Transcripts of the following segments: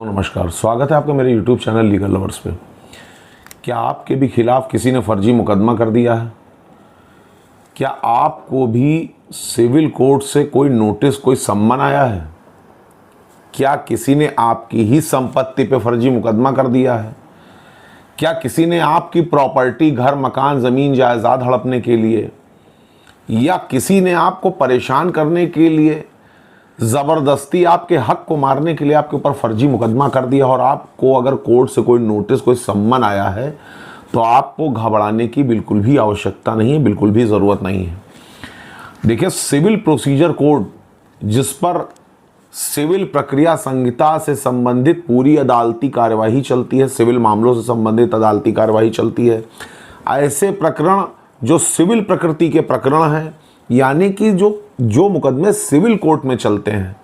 नमस्कार, स्वागत है आपका मेरे YouTube चैनल लीगल लवर्स पे। क्या आपके भी खिलाफ किसी ने फर्जी मुकदमा कर दिया है? क्या आपको भी सिविल कोर्ट से कोई नोटिस, कोई सम्मन आया है? क्या किसी ने आपकी ही संपत्ति पे फर्जी मुकदमा कर दिया है? क्या किसी ने आपकी प्रॉपर्टी, घर, मकान, ज़मीन, जायदाद हड़पने के लिए या किसी ने आपको परेशान करने के लिए, ज़बरदस्ती आपके हक को मारने के लिए आपके ऊपर फर्जी मुकदमा कर दिया और आपको अगर कोर्ट से कोई नोटिस, कोई सम्मन आया है तो आपको घबराने की बिल्कुल भी आवश्यकता नहीं है, बिल्कुल भी ज़रूरत नहीं है। देखिए, सिविल प्रोसीजर कोड जिस पर सिविल प्रक्रिया संहिता से संबंधित पूरी अदालती कार्यवाही चलती है, सिविल मामलों से संबंधित अदालती कार्यवाही चलती है, ऐसे प्रकरण जो सिविल प्रकृति के प्रकरण हैं, यानी कि जो मुकदमे सिविल कोर्ट में चलते हैं,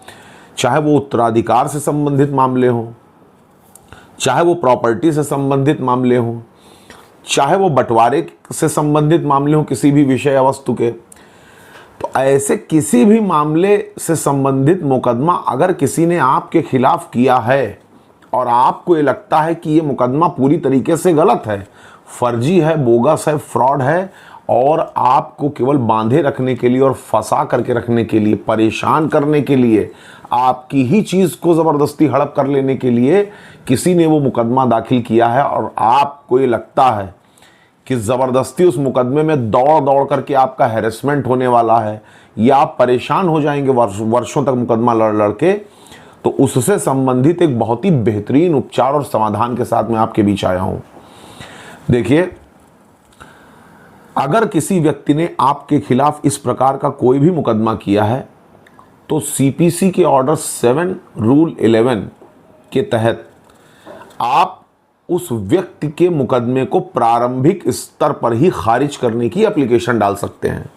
चाहे वो उत्तराधिकार से संबंधित मामले हों, चाहे वो प्रॉपर्टी से संबंधित मामले हों, चाहे वो बंटवारे से संबंधित मामले हों किसी भी विषय या वस्तु के, तो ऐसे किसी भी मामले से संबंधित मुकदमा अगर किसी ने आपके खिलाफ किया है और आपको ये लगता है कि ये मुकदमा पूरी तरीके से गलत है, फर्जी है, बोगस है, फ्रॉड है और आपको केवल बांधे रखने के लिए और फंसा करके रखने के लिए, परेशान करने के लिए, आपकी ही चीज़ को ज़बरदस्ती हड़प कर लेने के लिए किसी ने वो मुकदमा दाखिल किया है और आपको ये लगता है कि ज़बरदस्ती उस मुकदमे में दौड़ दौड़ करके आपका हैरेसमेंट होने वाला है या आप परेशान हो जाएंगे वर्षों तक मुकदमा लड़ लड़ के, तो उससे संबंधित एक बहुत ही बेहतरीन उपचार और समाधान के साथ मैं आपके बीच आया हूँ। देखिए, अगर किसी व्यक्ति ने आपके खिलाफ इस प्रकार का कोई भी मुकदमा किया है तो सीपीसी के ऑर्डर 7 रूल 11 के तहत आप उस व्यक्ति के मुकदमे को प्रारंभिक स्तर पर ही खारिज करने की एप्लीकेशन डाल सकते हैं।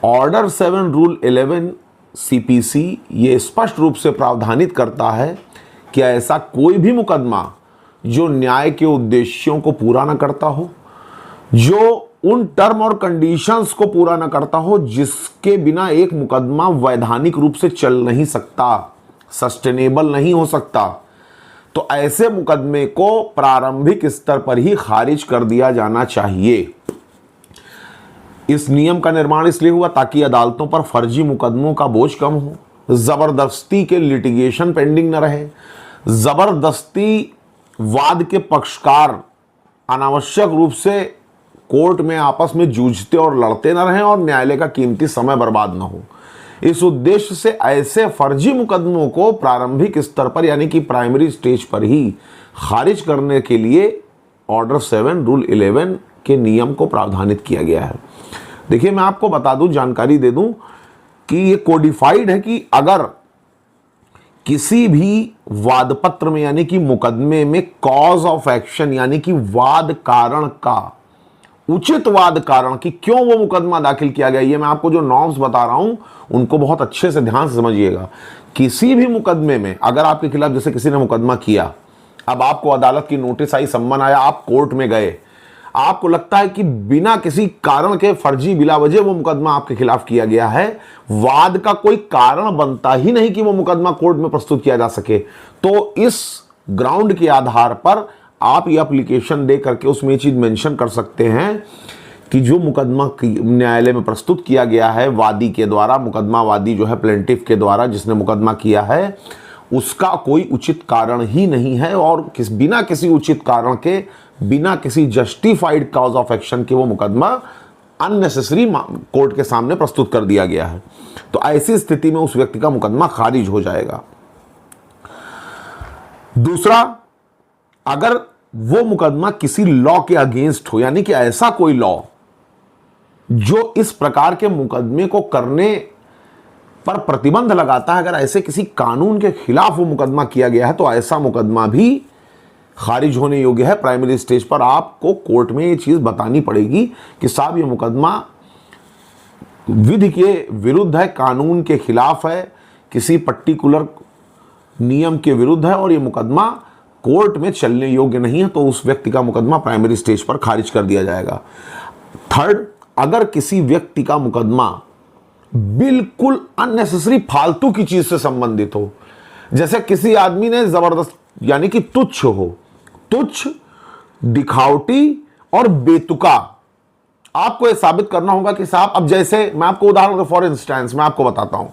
ऑर्डर 7 रूल 11 सीपीसी ये स्पष्ट रूप से प्रावधानित करता है कि ऐसा कोई भी मुकदमा जो न्याय के उद्देश्यों को पूरा न करता हो, जो उन टर्म और कंडीशंस को पूरा न करता हो जिसके बिना एक मुकदमा वैधानिक रूप से चल नहीं सकता, सस्टेनेबल नहीं हो सकता, तो ऐसे मुकदमे को प्रारंभिक स्तर पर ही खारिज कर दिया जाना चाहिए। इस नियम का निर्माण इसलिए हुआ ताकि अदालतों पर फर्जी मुकदमों का बोझ कम हो, जबरदस्ती के लिटिगेशन पेंडिंग न रहे, जबरदस्ती वाद के पक्षकार अनावश्यक रूप से कोर्ट में आपस में जूझते और लड़ते न रहें और न्यायालय का कीमती समय बर्बाद न हो। इस उद्देश्य से ऐसे फर्जी मुकदमों को प्रारंभिक स्तर पर यानी कि प्राइमरी स्टेज पर ही खारिज करने के लिए ऑर्डर 7 रूल 11 के नियम को प्रावधानित किया गया है। देखिए, मैं आपको बता दूं, जानकारी दे दूं कि ये कोडिफाइड है कि अगर किसी भी वाद पत्र में यानी कि मुकदमे में कॉज ऑफ एक्शन यानी कि वाद कारण का, उचित वाद कारण कि क्यों वो मुकदमा दाखिल किया गया, ये मैं आपको जो नॉर्म्स बता रहा हूं उनको बहुत अच्छे से ध्यान से समझिएगा। किसी भी मुकदमे में अगर आपके खिलाफ जैसे किसी ने मुकदमा किया, अब आपको अदालत की नोटिस आई, सम्मन आया, आप कोर्ट में गए, आपको लगता है कि बिना किसी कारण के फर्जी बिला वजह वो मुकदमा आपके खिलाफ किया गया है, वाद का कोई कारण बनता ही नहीं कि वो मुकदमा कोर्ट में प्रस्तुत किया जा सके, तो इस ग्राउंड के आधार पर आप ये एप्लीकेशन दे करके उसमें ये चीज मेंशन कर सकते हैं कि जो मुकदमा न्यायालय में प्रस्तुत किया गया है वादी के द्वारा, मुकदमा वादी जो है प्लेंटिफ के द्वारा जिसने मुकदमा किया है, उसका कोई उचित कारण ही नहीं है और बिना किसी उचित कारण के, बिना किसी जस्टिफाइड कॉज ऑफ एक्शन के वो मुकदमा अननेसेसरी कोर्ट के सामने प्रस्तुत कर दिया गया है, तो ऐसी स्थिति में उस व्यक्ति का मुकदमा खारिज हो जाएगा। दूसरा, अगर वो मुकदमा किसी लॉ के अगेंस्ट हो यानी कि ऐसा कोई लॉ जो इस प्रकार के मुकदमे को करने पर प्रतिबंध लगाता है, अगर ऐसे किसी कानून के खिलाफ वो मुकदमा किया गया है तो ऐसा मुकदमा भी खारिज होने योग्य है। प्राइमरी स्टेज पर आपको कोर्ट में ये चीज बतानी पड़ेगी कि साहब ये मुकदमा विधि के विरुद्ध है, कानून के खिलाफ है, किसी पर्टिकुलर नियम के विरुद्ध है और ये मुकदमा कोर्ट में चलने योग्य नहीं है, तो उस व्यक्ति का मुकदमा प्राइमरी स्टेज पर खारिज कर दिया जाएगा। थर्ड, अगर किसी व्यक्ति का मुकदमा बिल्कुल अननेसेसरी फालतू की चीज से संबंधित हो, जैसे किसी आदमी ने जबरदस्त यानी कि तुच्छ हो, तुच्छ, दिखावटी और बेतुका। आपको यह साबित करना होगा कि साहब, अब जैसे मैं आपको उदाहरण फॉर इंस्टेंस मैं आपको बताता हूं,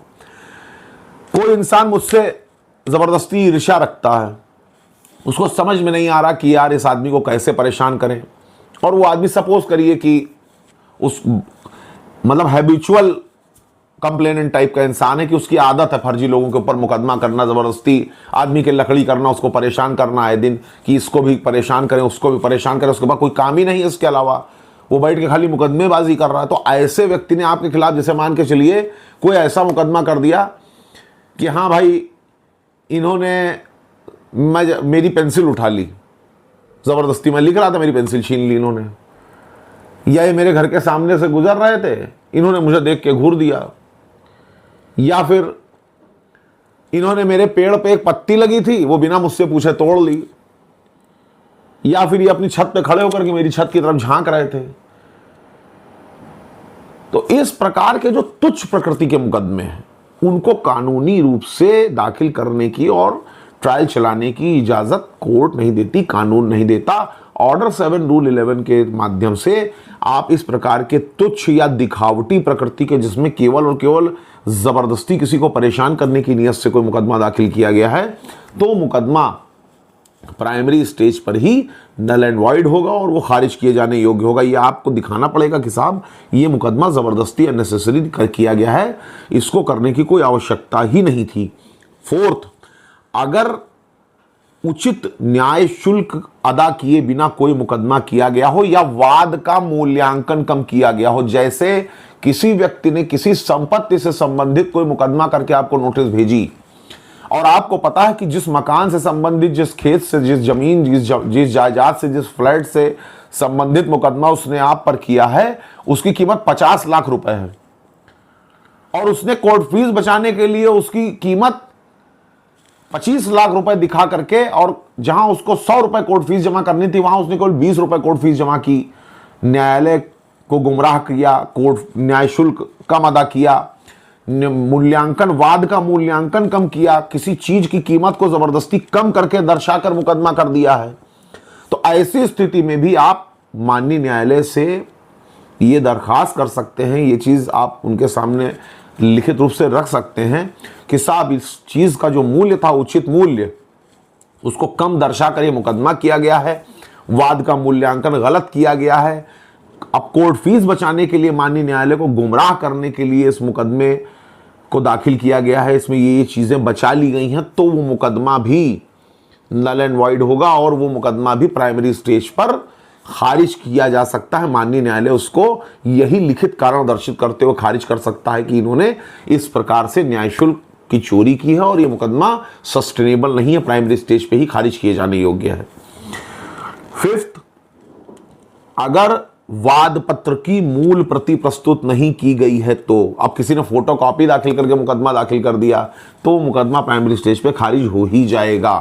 कोई इंसान मुझसे जबरदस्ती ईर्ष्या रखता है, उसको समझ में नहीं आ रहा कि यार इस आदमी को कैसे परेशान करें, और वो आदमी सपोज करिए कि उस मतलब हैबिचुअल कंप्लेनेंट टाइप का इंसान है कि उसकी आदत है फर्जी लोगों के ऊपर मुकदमा करना, जबरदस्ती आदमी के लकड़ी करना, उसको परेशान करना आए दिन कि इसको भी परेशान करें उसको भी परेशान करें, उसके बाद कोई काम ही नहीं है इसके अलावा, वो बैठ के खाली मुकदमेबाजी कर रहा है। तो ऐसे व्यक्ति ने आपके खिलाफ, जैसे मान के चलिए कोई ऐसा मुकदमा कर दिया कि हाँ भाई इन्होंने मेरी पेंसिल उठा ली, जबरदस्ती मैं लिख रहा था, मेरी पेंसिल छीन ली इन्होंने, या ये मेरे घर के सामने से गुजर रहे थे, इन्होंने मुझे देख के घूर दिया, या फिर इन्होंने मेरे पेड़ पे एक पत्ती लगी थी वो बिना मुझसे पूछे तोड़ ली, या फिर ये अपनी छत पे खड़े होकर के मेरी छत की तरफ झांक रहे थे। तो इस प्रकार के जो तुच्छ प्रकृति के मुकदमे हैं उनको कानूनी रूप से दाखिल करने की और ट्रायल चलाने की इजाजत कोर्ट नहीं देती, कानून नहीं देता। ऑर्डर 7 रूल 11 के माध्यम से आप इस प्रकार के तुच्छ या दिखावटी प्रकृति के, जिसमें केवल और केवल जबरदस्ती किसी को परेशान करने की नीयत से कोई मुकदमा दाखिल किया गया है, तो मुकदमा प्राइमरी स्टेज पर ही नल एंड वॉइड होगा और वो खारिज किए जाने योग्य होगा। ये आपको दिखाना पड़ेगा कि साहब ये मुकदमा जबरदस्ती अननेसेसरी किया गया है, इसको करने की कोई आवश्यकता ही नहीं थी। फोर्थ, अगर उचित न्याय शुल्क अदा किए बिना कोई मुकदमा किया गया हो या वाद का मूल्यांकन कम किया गया हो, जैसे किसी व्यक्ति ने किसी संपत्ति से संबंधित कोई मुकदमा करके आपको नोटिस भेजी और आपको पता है कि जिस मकान से संबंधित, जिस खेत से, जिस जमीन, जिस जायदाद से, जिस फ्लैट से संबंधित मुकदमा उसने आप पर किया है उसकी कीमत 50 लाख रुपए है और उसने कोर्ट फीस बचाने के लिए उसकी कीमत 25 लाख रुपए दिखा करके, और जहां उसको 100 रुपए कोर्ट फीस जमा करनी थी वहां उसने केवल 20 रुपए कोर्ट फीस जमा की, न्यायालय को गुमराह किया, कोर्ट न्याय शुल्क कम अदा किया, मूल्यांकन, वाद का मूल्यांकन कम किया, किसी चीज की कीमत को जबरदस्ती कम करके दर्शाकर मुकदमा कर दिया है। तो ऐसी स्थिति में भी आप माननीय न्यायालय से ये दरखास्त कर सकते हैं, ये चीज आप उनके सामने लिखित रूप से रख सकते हैं कि साहब इस चीज का जो मूल्य था, उचित मूल्य, उसको कम दर्शा कर ये मुकदमा किया गया है, वाद का मूल्यांकन गलत किया गया है, अब कोर्ट फीस बचाने के लिए माननीय न्यायालय को गुमराह करने के लिए इस मुकदमे को दाखिल किया गया है, इसमें ये चीजें बचा ली गई हैं, तो वो मुकदमा भी नल एंड वॉइड होगा और वो मुकदमा भी प्राइमरी स्टेज पर खारिज किया जा सकता है। माननीय न्यायालय उसको यही लिखित कारण दर्शित करते हुए खारिज कर सकता है कि इन्होंने इस प्रकार से न्याय शुल्क की चोरी की है और ये मुकदमा सस्टेनेबल नहीं है, प्राइमरी स्टेज पे ही खारिज किए जाने योग्य है। फिफ्थ, अगर वाद पत्र की मूल प्रति प्रस्तुत नहीं की गई है, तो अब किसी ने फोटोकॉपी दाखिल करके मुकदमा दाखिल कर दिया तो मुकदमा प्राइमरी स्टेज पे खारिज हो ही जाएगा,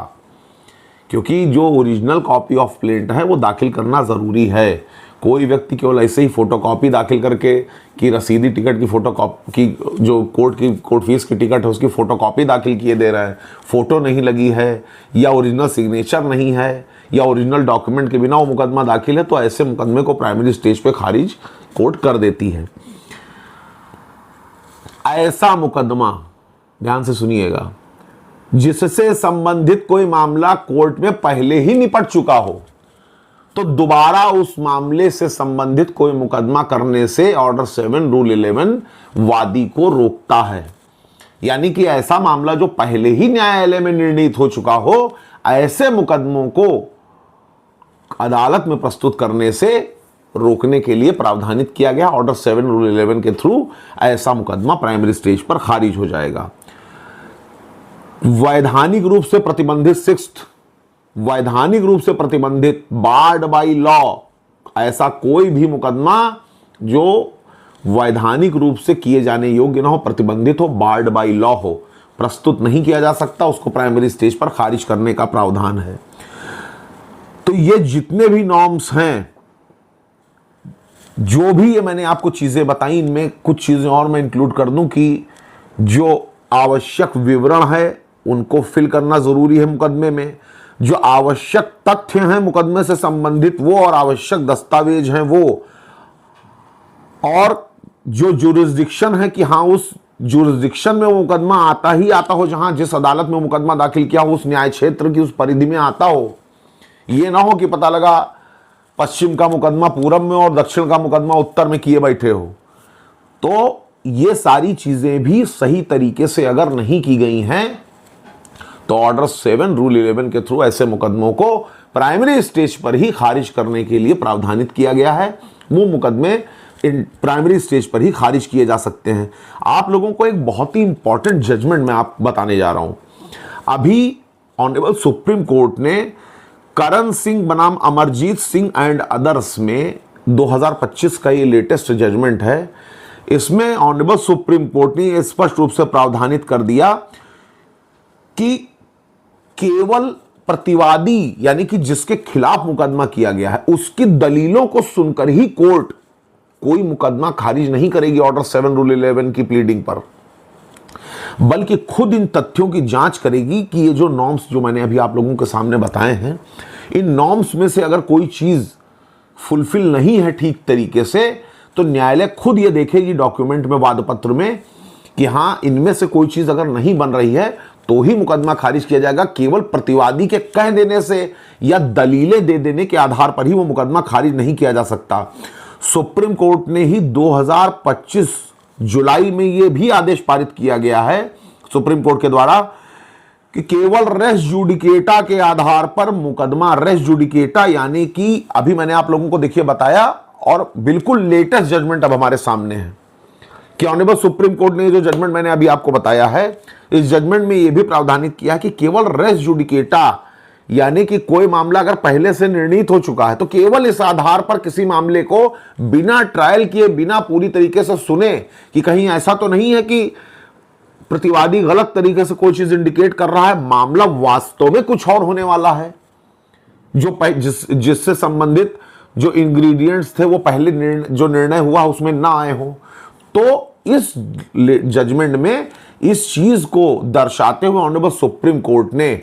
क्योंकि जो ओरिजिनल कॉपी ऑफ प्लेंट है वो दाखिल करना जरूरी है। कोई व्यक्ति केवल ऐसे ही फोटोकॉपी दाखिल करके कि रसीदी टिकट की फोटोकॉपी की, जो कोर्ट फीस की टिकट है उसकी फोटोकॉपी दाखिल किए दे रहा है, फोटो नहीं लगी है या ओरिजिनल सिग्नेचर नहीं है या ओरिजिनल डॉक्यूमेंट के बिना वो मुकदमा दाखिल है, तो ऐसे मुकदमे को प्राइमरी स्टेज पे खारिज कोर्ट कर देती है। ऐसा मुकदमा, ध्यान से सुनिएगा, जिससे संबंधित कोई मामला कोर्ट में पहले ही निपट चुका हो, तो दोबारा उस मामले से संबंधित कोई मुकदमा करने से ऑर्डर 7 रूल 11 वादी को रोकता है। यानी कि ऐसा मामला जो पहले ही न्यायालय में निर्णीत हो चुका हो, ऐसे मुकदमों को अदालत में प्रस्तुत करने से रोकने के लिए प्रावधानित किया गया। ऑर्डर 7 रूल 11 के थ्रू ऐसा मुकदमा प्राइमरी स्टेज पर खारिज हो जाएगा। वैधानिक रूप से प्रतिबंधित, सिक्स्थ, वैधानिक रूप से प्रतिबंधित, बार्ड बाई लॉ, ऐसा कोई भी मुकदमा जो वैधानिक रूप से किए जाने योग्य ना हो, प्रतिबंधित हो, बार्ड बाई लॉ हो, प्रस्तुत नहीं किया जा सकता, उसको प्राइमरी स्टेज पर खारिज करने का प्रावधान है। तो ये जितने भी नॉर्म्स हैं, जो भी ये मैंने आपको चीजें बताई, इनमें कुछ चीजें और मैं इंक्लूड कर दूं कि जो आवश्यक विवरण है उनको फिल करना जरूरी है मुकदमे में, जो आवश्यक तथ्य हैं मुकदमे से संबंधित वो, और आवश्यक दस्तावेज हैं वो, और जो जुरिस्डिक्शन है कि हाँ उस जुरिस्डिक्शन में वो मुकदमा आता ही आता हो, जहां जिस अदालत में मुकदमा दाखिल किया हो उस न्याय क्षेत्र की उस परिधि में आता हो। ये ना हो कि पता लगा पश्चिम का मुकदमा पूरब में और दक्षिण का मुकदमा उत्तर में किए बैठे हो। तो ये सारी चीजें भी सही तरीके से अगर नहीं की गई हैं तो ऑर्डर 7 रूल 11 के थ्रू ऐसे मुकदमों को प्राइमरी स्टेज पर ही खारिज करने के लिए प्रावधानित किया गया है। वो मुकदमे प्राइमरी स्टेज पर ही खारिज किए जा सकते हैं। आप लोगों को एक बहुत ही इंपॉर्टेंट जजमेंट मैं आप बताने जा रहा हूं। अभी ऑनरेबल सुप्रीम कोर्ट ने करण सिंह बनाम अमरजीत सिंह एंड अदर्स में 2025 का ये लेटेस्ट जजमेंट है। इसमें ऑनरेबल सुप्रीम कोर्ट ने स्पष्ट रूप से प्रावधानित कर दिया कि केवल प्रतिवादी यानी कि जिसके खिलाफ मुकदमा किया गया है उसकी दलीलों को सुनकर ही कोर्ट कोई मुकदमा खारिज नहीं करेगी ऑर्डर 7 रूल 11 की प्लीडिंग पर, बल्कि खुद इन तथ्यों की जांच करेगी कि ये जो नॉर्म्स जो मैंने अभी आप लोगों के सामने बताए हैं, इन नॉर्म्स में से अगर कोई चीज फुलफिल नहीं है ठीक तरीके से तो न्यायालय खुद ये देखेगी डॉक्यूमेंट में, वाद पत्र में, कि हाँ इनमें से कोई चीज अगर नहीं बन रही है तो ही मुकदमा खारिज किया जाएगा। केवल प्रतिवादी के कह देने से या दलीलें दे देने के आधार पर ही वो मुकदमा खारिज नहीं किया जा सकता। सुप्रीम कोर्ट ने ही 2025 जुलाई में यह भी आदेश पारित किया गया है सुप्रीम कोर्ट के द्वारा कि केवल रेस जुडिकेटा के आधार पर मुकदमा, रेस जुडिकेटा यानी कि अभी मैंने आप लोगों को देखिए बताया और बिल्कुल लेटेस्ट जजमेंट अब हमारे सामने है कि ऑनरेबल सुप्रीम कोर्ट ने जो जजमेंट मैंने अभी आपको बताया है, इस जजमेंट में यह भी प्रावधानित किया कि केवल रेस जुडिकेटा यानी कि कोई मामला अगर पहले से निर्णीत हो चुका है तो केवल इस आधार पर किसी मामले को बिना ट्रायल किए, बिना पूरी तरीके से सुने कि कहीं ऐसा तो नहीं है कि प्रतिवादी गलत तरीके से कोई चीज इंडिकेट कर रहा है, मामला वास्तव में कुछ और होने वाला है, जो जिससे संबंधित जो इंग्रेडिएंट्स थे वो पहले जो निर्णय हुआ उसमें ना आए हो। तो इस जजमेंट में इस चीज को दर्शाते हुए ऑनरेबल सुप्रीम कोर्ट ने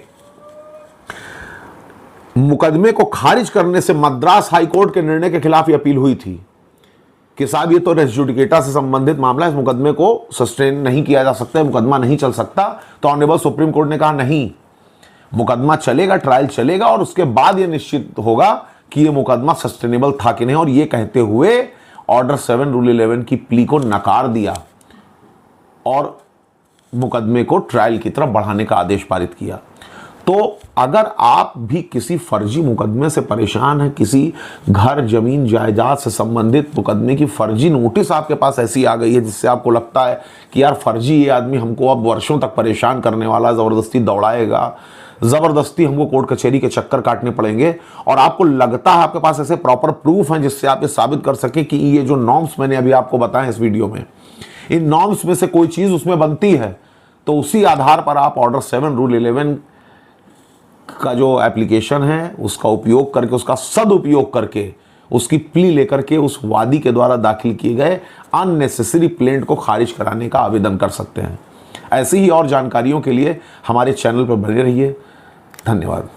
मुकदमे को खारिज करने से मद्रास हाईकोर्ट के निर्णय के खिलाफ अपील हुई थी कि साहब ये तो रेस जुडिकेटा से संबंधित मामला, इस मुकदमे को सस्टेन नहीं किया जा सकता, मुकदमा नहीं चल सकता। तो ऑनरेबल सुप्रीम कोर्ट ने कहा नहीं, मुकदमा चलेगा, ट्रायल चलेगा और उसके बाद ये निश्चित होगा कि ये मुकदमा सस्टेनेबल था कि नहीं। और ये कहते हुए ऑर्डर 7 रूल 11 की प्ली को नकार दिया और मुकदमे को ट्रायल की तरफ बढ़ाने का आदेश पारित किया। तो अगर आप भी किसी फर्जी मुकदमे से परेशान हैं, किसी घर जमीन जायदाद से संबंधित मुकदमे की फर्जी नोटिस आपके पास ऐसी आ गई है जिससे आपको लगता है कि यार फर्जी ये आदमी हमको अब वर्षों तक परेशान करने वाला, ज़बरदस्ती दौड़ाएगा, ज़बरदस्ती हमको कोर्ट कचहरी के चक्कर काटने पड़ेंगे, और आपको लगता है आपके पास ऐसे प्रॉपर प्रूफ हैं जिससे आप ये साबित कर सके कि ये जो नॉर्म्स मैंने अभी आपको बताए इस वीडियो में, इन नॉर्म्स में से कोई चीज़ उसमें बनती है, तो उसी आधार पर आप ऑर्डर 7 रूल 11 का जो एप्लीकेशन है उसका उपयोग करके, उसका सदुपयोग करके, उसकी प्ली लेकर के उस वादी के द्वारा दाखिल किए गए अननेसेसरी प्लेंट को खारिज कराने का आवेदन कर सकते हैं। ऐसी ही और जानकारियों के लिए हमारे चैनल पर बने रहिए। धन्यवाद।